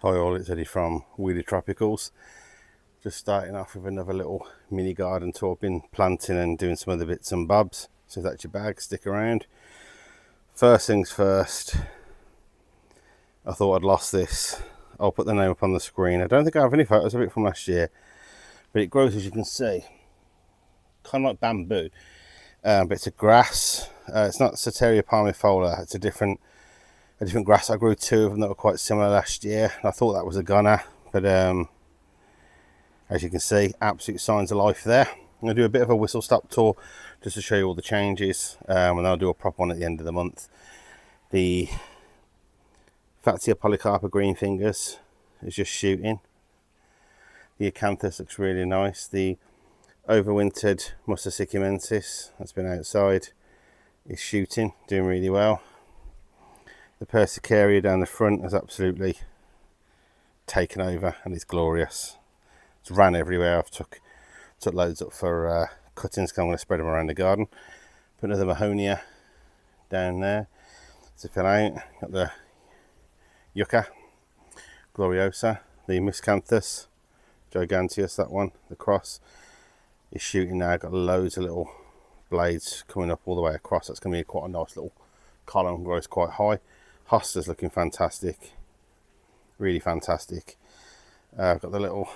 Hi all, it's Eddie from Weoley Tropicals. Just starting off with another little mini garden tour. I've been planting and doing some other bits and bobs. So if that's your bag, stick around. First things first, I thought I'd lost this. I'll put the name up on the screen. I don't think I have any photos of it from last year, but it grows, as you can see, kind of like bamboo, but it's a grass. It's not Soteria palmifolia. It's a different grass. I grew two of them that were quite similar last year. I thought that was a gunner, but as you can see, absolute signs of life there. I'm going to do a bit of a whistle stop tour just to show you all the changes, and I'll do a proper one at the end of the month. The Fatsia polycarpa green fingers is just shooting. The acanthus looks really nice. The overwintered Mussa sicumensis that's been outside is shooting, doing really well. The persicaria down the front has absolutely taken over and it's glorious. It's ran everywhere. I've took loads up for cuttings because I'm going to spread them around the garden. Put another mahonia down there to fill out. Got the yucca gloriosa, the miscanthus giganteus, that one, the cross is shooting now. Got loads of little blades coming up all the way across. That's going to be quite a nice little column, grows quite high. Hosta's looking fantastic, really fantastic. I've got the little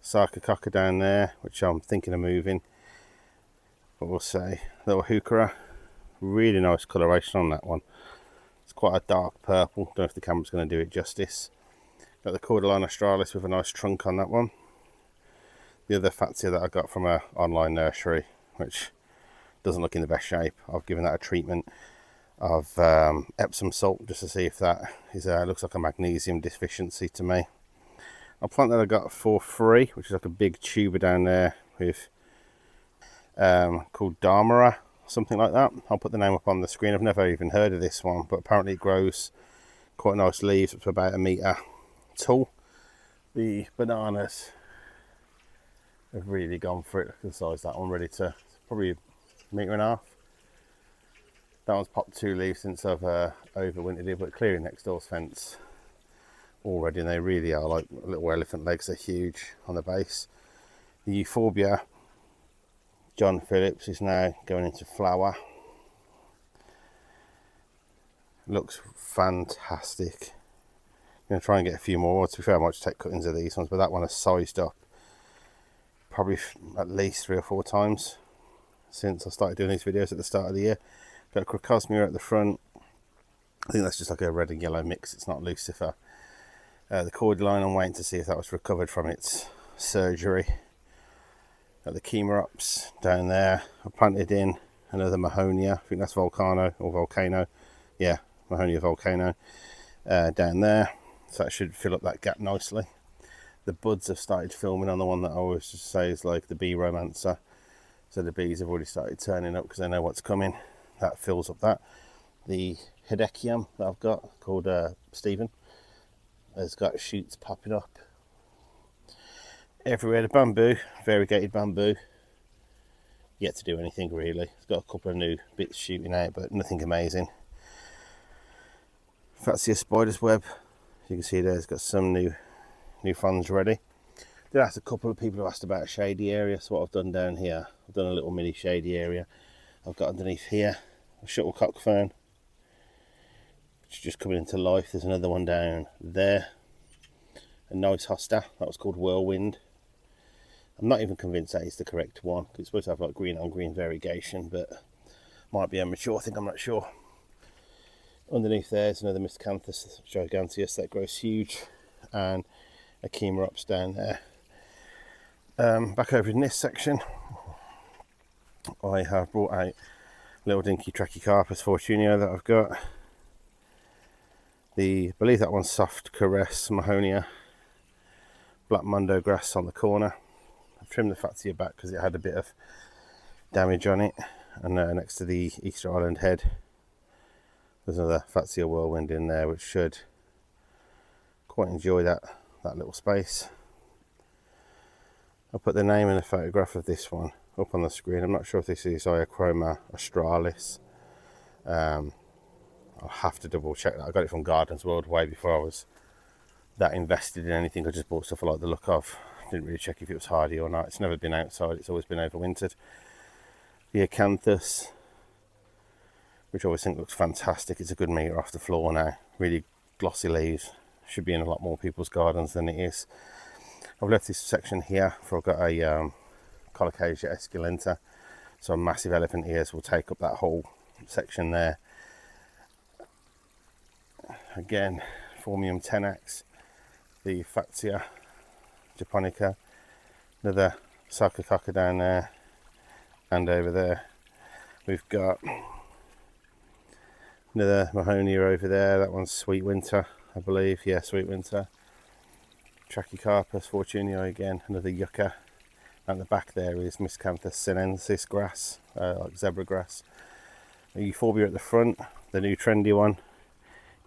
sarcococca down there, which I'm thinking of moving, but we'll see. Little heuchera, really nice coloration on that one. It's quite a dark purple. Don't know if the camera's going to do it justice. Got the cordyline australis with a nice trunk on that one. The other Fatsia that I got from an online nursery, which doesn't look in the best shape. I've given that a treatment of Epsom salt just to see if that is looks like a magnesium deficiency to me. A plant that I got for free, which is like a big tuber down there with called Dharmara, something like that. I'll put the name up on the screen. I've never even heard of this one, but apparently it grows quite nice leaves up to about 1 metre tall. The bananas have really gone for it. Look at the size of that one, ready to probably 1.5 metres. That one's popped 2 leaves since I've overwintered it, but clearing next door's fence already, and they really are like little elephant legs. They're huge on the base. The euphorbia John Phillips is now going into flower. Looks fantastic. I'm going to try and get a few more. To be fair, I might just take cuttings of these ones, but that one has sized up probably at least 3 or 4 times since I started doing these videos at the start of the year. Got crocosmia at the front. I think that's just like a red and yellow mix. It's not Lucifer. The cordyline, I'm waiting to see if that was recovered from its surgery. Got the chimerops down there. I planted in another mahonia. I think that's volcano or volcano. Yeah, mahonia volcano down there. So that should fill up that gap nicely. The buds have started filming on the one that I always just say is like the bee romancer. So the bees have already started turning up because they know what's coming. That fills up that. The hedechium that I've got called Stephen has got shoots popping up everywhere. The bamboo, variegated bamboo, yet to do anything really. It's got a couple of new bits shooting out, but nothing amazing. Fatsia spider's web, as you can see there, it's got some new fronds ready. Did ask a couple of people who asked about a shady area, so what I've done down here, I've done a little mini shady area. I've got underneath here a shuttlecock fern, which is just coming into life. There's another one down there, a nice hosta that was called Whirlwind. I'm not even convinced that is the correct one because it's supposed to have like green on green variegation, but might be immature. I think, I'm not sure. Underneath there's another miscanthus giganteus that grows huge, and a chimerops down there. Back over in this section, I have brought out little dinky Trachycarpus fortunio that I've got. I believe that one's soft caress mahonia, black mundo grass on the corner. I've trimmed the Fatsia back because it had a bit of damage on it, and next to the Easter Island head there's another Fatsia whirlwind in there, which should quite enjoy that little space. I'll put the name and a photograph of this one up on the screen. I'm not sure if this is Iochroma australis. I'll have to double check that. I got it from Gardens World way before I was that invested in anything. I just bought stuff I like the look of. Didn't really check if it was hardy or not. It's never been outside, it's always been overwintered. The acanthus, which I always think looks fantastic. It's a good metre off the floor now. Really glossy leaves. Should be in a lot more people's gardens than it is. I've left this section here for I've got a Colocasia esculenta, so massive elephant ears will take up that whole section there. Again, Formium tenax, the Fatsia japonica, another Sarcococca down there, and over there we've got another Mahonia over there. That one's Sweet Winter, I believe. Yeah, Sweet Winter. Trachycarpus fortunei again, another yucca. At the back there is Miscanthus sinensis grass, like zebra grass. Euphorbia at the front, the new trendy one,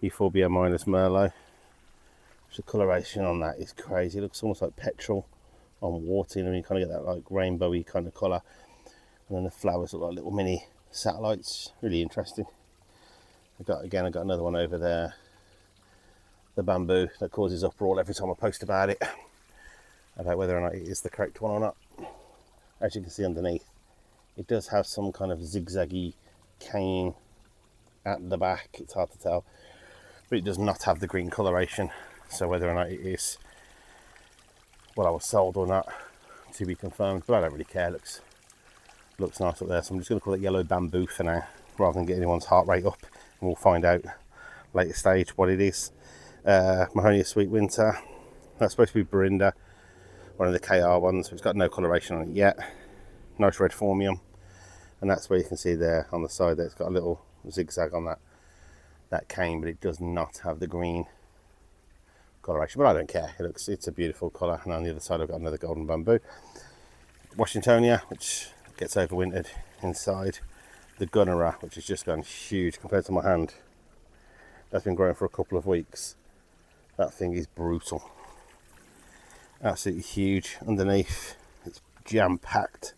Euphorbia minus Merlot. The coloration on that is crazy. It looks almost like petrol on water. You know, you kind of get that like rainbowy kind of colour. And then the flowers look like little mini satellites. Really interesting. I got another one over there. The bamboo that causes uproar every time I post about it. About whether or not it is the correct one or not. As you can see underneath, it does have some kind of zigzaggy cane at the back. It's hard to tell, but it does not have the green coloration. So whether or not it is what I was sold or not, to be confirmed. But I don't really care. Looks nice up there. So I'm just going to call it yellow bamboo for now, rather than get anyone's heart rate up. And we'll find out later stage what it is. Mahonia Sweet Winter. That's supposed to be Berinda, one of the KR ones. It's got no coloration on it yet. Nice red formium, and that's where you can see there on the side there it's got a little zigzag on that cane, but it does not have the green coloration. But I don't care. It's a beautiful colour. And on the other side I've got another golden bamboo, Washingtonia, which gets overwintered inside. The Gunnera, which has just gone huge compared to my hand. That's been growing for a couple of weeks. That thing is brutal. Absolutely huge underneath. It's jam-packed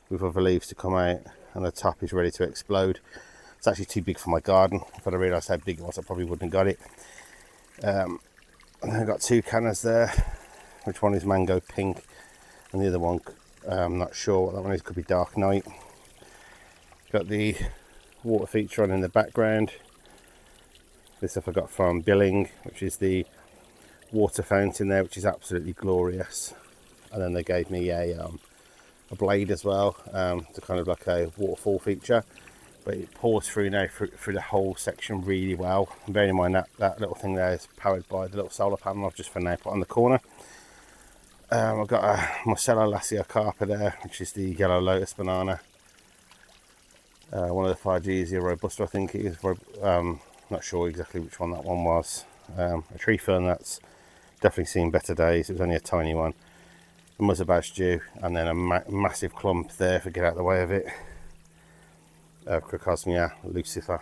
with other leaves to come out, and the top is ready to explode. It's actually too big for my garden. If I'd have realised how big it was, I probably wouldn't have got it. And then I've got two cannas there, which one is mango pink, and the other one, I'm not sure what that one is. Could be dark night. Got the water feature on in the background. This stuff I got from Billing, which is the water fountain there, which is absolutely glorious. And then they gave me a blade as well, to kind of like a waterfall feature, but it pours through now through the whole section really well. And bearing in mind that little thing there is powered by the little solar panel I've just for now put on the corner. I've got a Marcella Lassia Carpa there, which is the yellow lotus banana, one of the Fargesia robusta, I think it is. Not sure exactly which one that one was. A tree fern that's definitely seen better days. It was only a tiny one. A Muzzabash dew, and then a massive clump there, if I get out of the way of it. Crocosmia Lucifer.